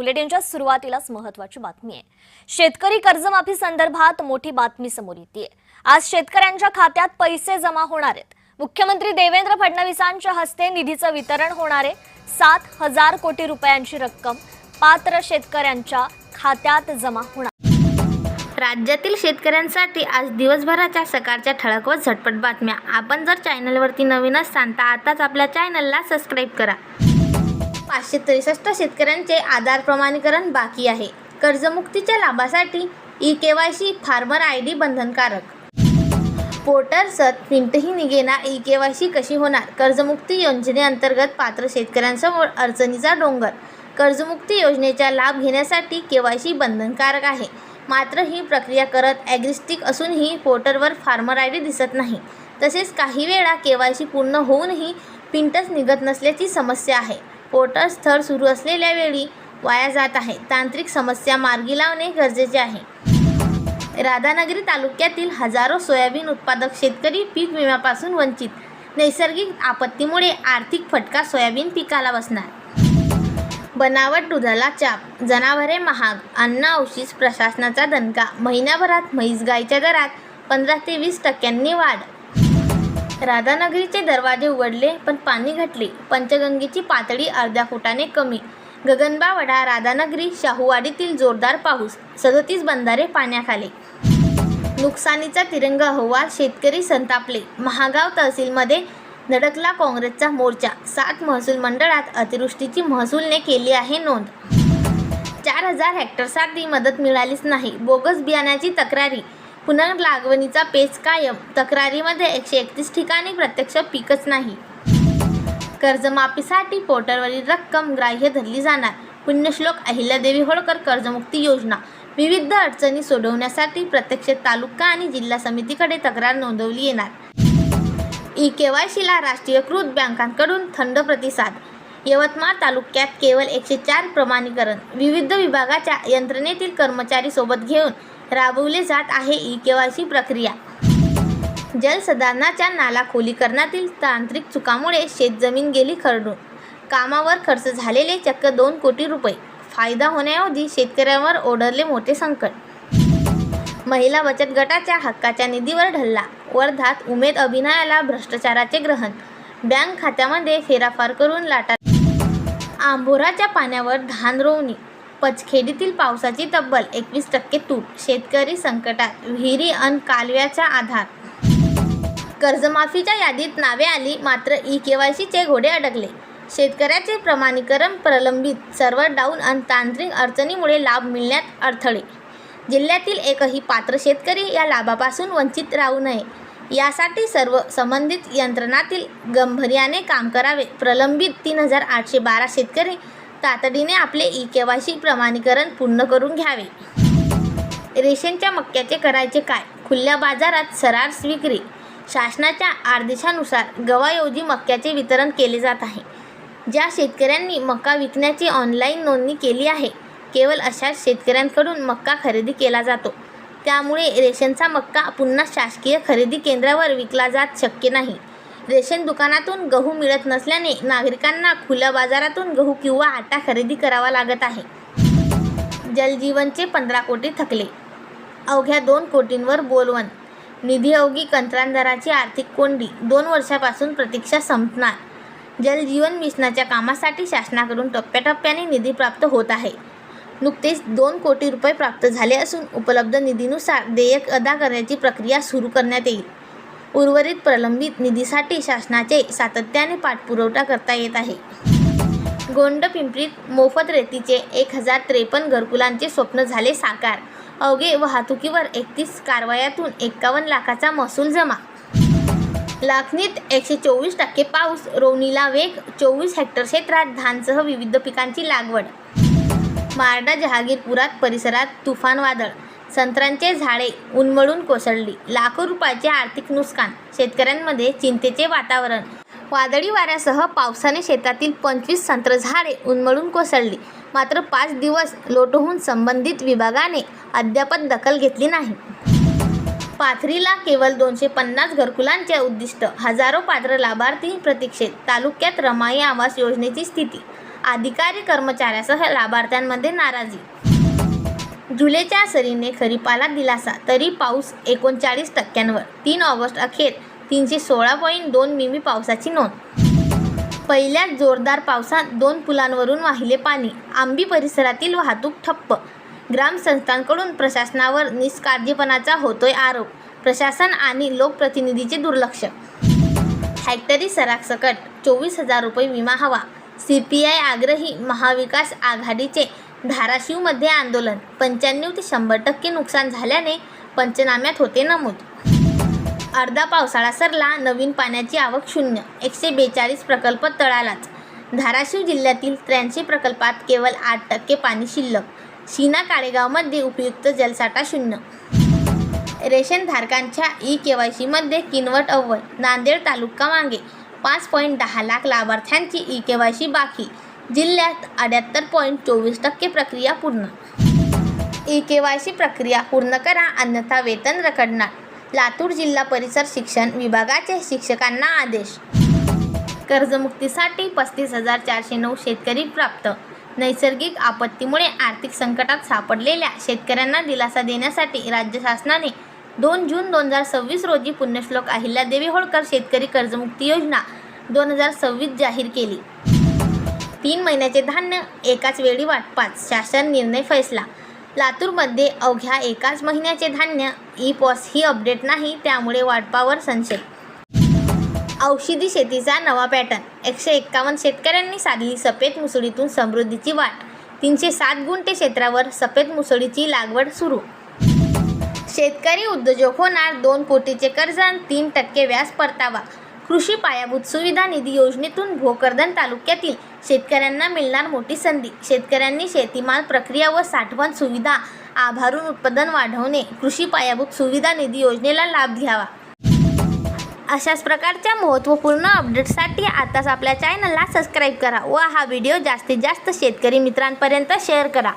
बुलेटिनच्या सुरुवातीलाच महत्त्वाची बातमी आहे। शेतकरी कर्जमाफी संदर्भात मोठी बातमी समोर येते। आज शेतकऱ्यांच्या खात्यात पैसे जमा होणार आहेत। मुख्यमंत्री देवेंद्र फडणवीसांच्या हस्ते निधीचं वितरण होणार आहे। 7,000 कोटी रुपयांची रक्कम पात्र शेतकऱ्यांच्या खात्यात जमा होणार। राज्यातील शेतकऱ्यांसाठी आज दिवसभराच्या सकाळच्या ठळक व झटपट बातम्या। आपण जर चॅनलवरती नवीन असाल तर आताच आपल्या चॅनलला सबस्क्राइब करा। 563 शेतकऱ्यांचे आधार प्रमाणीकरण बाकी आहे। कर्जमुक्तीच्या लाभासाठी ई-केवायसी फार्मर आयडी बंधनकारक। पोर्टलसत प्रिंटही निघेना ई-केवायसी कशी होणार? कर्जमुक्ती योजनेअंतर्गत पात्र शेतकऱ्यांसमोर अडचणीचा डोंगर। कर्जमुक्ती योजनेचा लाभ घेण्यासाठी केवायसी बंधनकारक आहे। मात्र ही प्रक्रिया करत ॲग्रिस्टिक असूनही पोर्टलवर फार्मर आयडी दिसत नाही। तसेच काही वेळा केवायसी पूर्ण होऊनही प्रिंटच निघत नसल्याची समस्या आहे। पोर्टल स्थळ सुरू असलेल्या वेळी वाया जात आहे। तांत्रिक समस्या मार्गी लावणे गरजेचे आहे। राधानगरी तालुक्यातील हजारो सोयाबीन उत्पादक शेतकरी पीक विम्यापासून वंचित। नैसर्गिक आपत्तीमुळे आर्थिक फटका सोयाबीन पिकाला बसणार। बनावट दुधाला चाप, जनावरे महाग, अन्न अवशिष प्रशासनाचा दणका। महिन्याभरात म्हैस गाईच्या दरात 15 ते 20% वाढ। राधानगरीचे दरवाजे उघडले पण पाणी घटले। पंचगंगेची पातळी अर्ध्या फुटाने कमी। गगनबावडा, राधानगरी, शाहूवाडीतील जोरदार पाऊस। 37 बंधारे पाण्याखाली। नुकसानीचा तिरंगा अहवाल, शेतकरी संतापले। महागाव तहसीलमध्ये धडकला काँग्रेसचा मोर्चा। 7 महसूल मंडळात अतिवृष्टीची महसूलने केली आहे नोंद। 4000 हेक्टरसाठी मदत मिळालीच नाही। बोगस बियाण्याची तक्रारी, पुनर्लागवणीचा पेच कायम। तक्रारीमध्ये 131 ठिकाणी प्रत्यक्ष पीकच नाही। कर्जमाफीसाठी पोर्टलवरील रक्कम ग्राह्य धरली जाणार। पुण्यश्लोक अहिल्यादेवी होळकर कर्जमुक्ती योजना। विविध अडचणी सोडवण्यासाठी प्रत्यक्ष तालुका आणि जिल्हा समितीकडे तक्रार नोंदवली येणार। ई-केवायसीला राष्ट्रीयकृत बँकांकडून थंड प्रतिसाद। यवतमाळ तालुक्यात केवळ 104 प्रमाणीकरण। विविध विभागाच्या यंत्रणेतील कर्मचारी सोबत घेऊन राबवले जात आहे ई-केवायसी प्रक्रिया। जलसंधारणाच्या नाला खोलीकरणातील तांत्रिक चुकामुळे शेतजमीन गेली खरडून। कामावर खर्च झालेले चक्क 2 कोटी रुपये। फायदा होण्याऐवजी शेतकऱ्यांवर ओढरले मोठे संकट। महिला बचत गटाच्या हक्काच्या निधीवर ढलला। वर्धात उमेद अभियानाला भ्रष्टाचाराचे ग्रहण। बँक खात्यामध्ये फेरफार करून लाटा। आंबोराच्या पाण्यावर धान रोवणी। पचखेडीतील पावसाची तब्बल 21% तूट। शेतकरी संकटात, विहिरी अन कालव्याचा आधार। कर्जमाफीच्या यादीत नावे आली मात्र ई-केवायसीचे घोडे अडकले। शेतकऱ्याचे प्रमाणीकरण प्रलंबित, सर्व्हर डाऊन आणि तांत्रिक अडचणीमुळे लाभ मिळण्यात अडथळे। जिल्ह्यातील एकही पात्र शेतकरी या लाभापासून वंचित राहू नये यासाठी सर्व संबंधित यंत्रणातील गांभीर्याने काम करावे। प्रलंबित 3812 शेतकरी तातडीने आपले ई-केवायसी प्रमाणीकरण पूर्ण करून घ्यावे। रेशनच्या मक्याचे करायचे काय? खुल्या बाजारात सर्रास विक्री। शासनाच्या आदेशानुसार गव्हाऐवजी मक्याचे वितरण केले जात आहे। ज्या शेतकऱ्यांनी मका विकण्याची ऑनलाईन नोंदणी केली आहे केवळ अशाच शेतकऱ्यांकडून मक्का खरेदी केला जातो। त्यामुळे रेशनचा मक्का पुन्हा शासकीय खरेदी केंद्रावर विकला जात शक्य नाही। रेशन दुकानातून गहू मिळत नसल्याने नागरिकांना खुल्या बाजारातून गहू किंवा आटा खरेदी करावा लागत आहे। जलजीवनचे 15 कोटी थकले, अवघ्या 2 कोटींवर बोलवण। निधीअयोगी कंत्राटदाराची आर्थिक कोंडी, 2 वर्षापासून प्रतीक्षा संपणार। जलजीवन मिशनच्या कामासाठी शासनाकडून टप्प्याटप्प्याने निधी प्राप्त होत आहे। नुकतेच 2 कोटी रुपये प्राप्त झाले असून उपलब्ध निधीनुसार देयक अदा करण्याची प्रक्रिया सुरू करण्यात येईल। उर्वरित प्रलंबित निधीसाठी शासनाचे सातत्याने पाठपुरावा करता येत आहे। गोंडपिंपरीत मोफत रेतीचे 1053 घरकुलांचे स्वप्न झाले साकार। अवघे वाहतुकीवर 31 कारवायातून 51 लाखाचा महसूल जमा। लाखनीत 124% पाऊस, रोवणीला वेग। 24 हेक्टर क्षेत्रात धानसह विविध पिकांची लागवड। मार्डा जहागीरपुरात परिसरात तुफान वादळ, संत्र्यांचे झाडे उन्मळून कोसळली। लाखो रुपयाचे आर्थिक नुकसान, शेतकऱ्यांमध्ये चिंतेचे वातावरण। वादळी वाऱ्यासह पावसाने शेतातील 25 संत्र झाडे उन्मळून कोसळली। मात्र 5 दिवस लोटून संबंधित विभागाने अद्याप दखल घेतली नाही। पाथरीला केवळ 250 घरकुलांचे उद्दिष्ट, हजारो पात्र लाभार्थी प्रतीक्षेत। तालुक्यात रमाई आवास योजनेची स्थिती, अधिकारी कर्मचाऱ्यासह लाभार्थ्यांमध्ये नाराजी. जुलैच्या सरीने खरीपाला दिलासा, तरी पाऊस 39%वर. 3 ऑगस्ट अखेर 316.2 मिमी पावसाची नोंद. पहिल्याच जोरदार पावसात 2 पुलांवरून वाहिले पाणी. आंबी परिसरातील वाहतूक ठप्प. ग्रामस्थांकडून प्रशासनावर निष्काळजीपणाचा होतोय आरोप. प्रशासन आणि लोकप्रतिनिधीचे दुर्लक्ष. हेक्टरी सरासकट 24,000 रुपये विमा हवा. CPI आग्रही. महाविकास आघाडीचे धाराशिवमध्ये आंदोलन. 95 ते 100% नुकसान झाल्याने पंचनाम्यात होते नमूद. अर्धा पावसाळा सरला, नवीन पाण्याची आवक शून्य. 142 प्रकल्प तळालाच. धाराशिव जिल्ह्यातील 83 प्रकल्पात केवळ 8% पाणी शिल्लक. शीना काळेगावमध्ये उपयुक्त जलसाठा शून्य. रेशनधारकांच्या eKYCमध्ये किनवट अव्वल. नांदेड तालुका मागे. 5.10 लाख लाभार्थ्यांची eKYC बाकी. जिल्ह्यात 78.24% प्रक्रिया पूर्ण. eKYC प्रक्रिया पूर्ण करा, अन्यथा वेतन रखडणार. लातूर जिल्हा परिषद शिक्षण विभागाचे शिक्षकांना आदेश. कर्जमुक्तीसाठी 35,409 शेतकरी प्राप्त. नैसर्गिक आपत्तीमुळे आर्थिक संकटात सापडलेल्या शेतकऱ्यांना दिलासा देण्यासाठी राज्य शासनाने 2 जून 2026 रोजी पुण्यश्लोक अहिल्यादेवी होळकर शेतकरी कर्जमुक्ती योजना 2026 जाहीर केली. 3 महिन्याचे धान्य एकाच वेळी वाटपास शासन निर्णय फैसला. लातूरमध्ये अवघ्या एकाच महिन्याचे धान्य ई-पॉस ही अपडेट नाही, त्यामुळे वाटपावर संशय. औषधी शेतीचा नवा पॅटर्न. 151 शेतकऱ्यांनी साधली सफेद मुसळीतून समृद्धीची वाट. 307 गुंठे क्षेत्रावर सफेद मुसळीची लागवड सुरू. शेतकरी उद्योजक होणार. 2 कोटीचे कर्ज आणि 3% व्याज परतावा. कृषी पायाभूत सुविधा निधी योजनेतून भोकरदन तालुक्यातील शेतकऱ्यांना मिळणार मोठी संधी. शेतकऱ्यांनी शेतीमाल प्रक्रिया व साठवण सुविधा आभारून उत्पादन वाढवणे. कृषी पायाभूत सुविधा निधी योजनेला लाभ घ्यावा. अशाच प्रकारच्या महत्त्वपूर्ण अपडेट्ससाठी आताच आपल्या चॅनलला सबस्क्राईब करा व हा व्हिडिओ जास्तीत जास्त शेतकरी मित्रांपर्यंत शेअर करा.